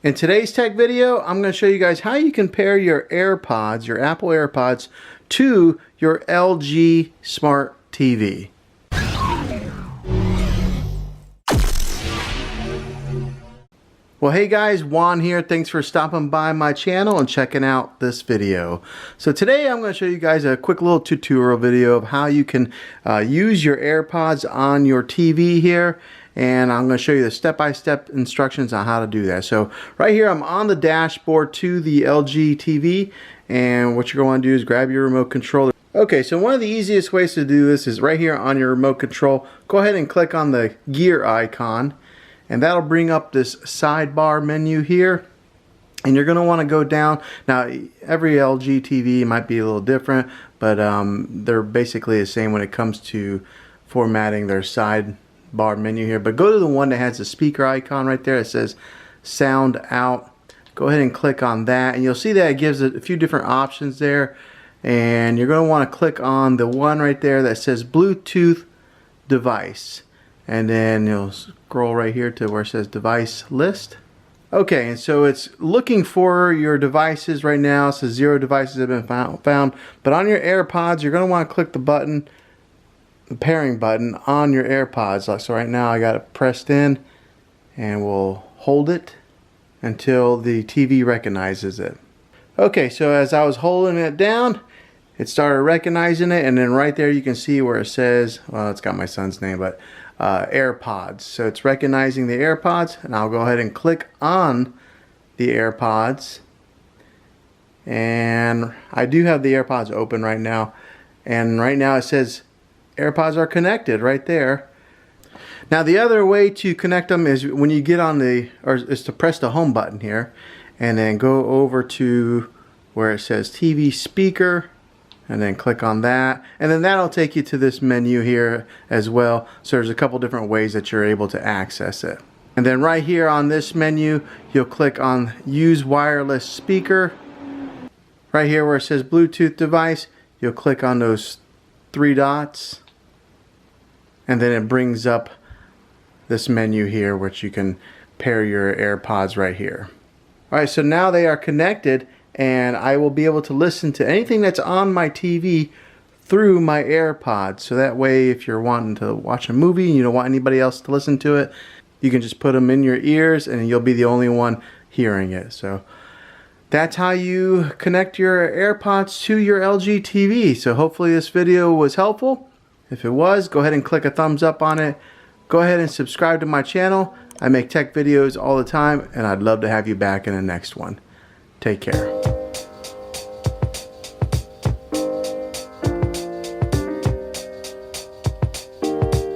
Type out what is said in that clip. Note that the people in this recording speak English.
In today's tech video, I'm going to show you guys how you can pair your AirPods, your Apple Airpods, to your LG Smart TV. Well, hey guys, Juan here. Thanks for stopping by my channel and checking out this video. So today I'm going to show you guys a quick little tutorial video of how you can use your AirPods on your TV here. And I'm going to show you the step-by-step instructions on how to do that. So right here I'm on the dashboard to the LG TV, and what you're going to do is grab your remote controller. Okay, so one of the easiest ways to do this is right here on your remote control. Go ahead and click on the gear icon, and that'll bring up this sidebar menu here. And you're going to want to go down. Now every LG TV might be a little different, but they're basically the same when it comes to formatting their sidebar menu here. But go to the one that has the speaker icon right there. It says sound out. Go ahead and click on that, and you'll see that it gives it a few different options there. And you're going to want to click on the one right there that says Bluetooth device, and then you'll scroll right here to where it says device list. Okay, and so it's looking for your devices right now. It says 0 devices have been found. But on your AirPods, you're going to want to click the button, the pairing button on your AirPods. So right now I got it pressed in, and we'll hold it until the TV recognizes it. Okay, so as I was holding it down, it started recognizing it, and then right there you can see where it says, well, it's got my son's name, but AirPods. So it's recognizing the AirPods, and I'll go ahead and click on the AirPods. And I do have the AirPods open right now, and right now it says AirPods are connected right there. Now the other way to connect them is when you get on the, or is to press the home button here, and then go over to where it says TV speaker, and then click on that, and then that'll take you to this menu here as well. So there's a couple different ways that you're able to access it. And then right here on this menu, you'll click on use wireless speaker. Right here where it says Bluetooth device, you'll click on those 3 dots, and then it brings up this menu here which you can pair your AirPods right here. Alright, so now they are connected, and I will be able to listen to anything that's on my TV through my AirPods. So that way, if you're wanting to watch a movie and you don't want anybody else to listen to it, you can just put them in your ears and you'll be the only one hearing it. So that's how you connect your AirPods to your LG TV. So hopefully this video was helpful. If it was, go ahead and click a thumbs up on it. Go ahead and subscribe to my channel. I make tech videos all the time, and I'd love to have you back in the next one. Take care.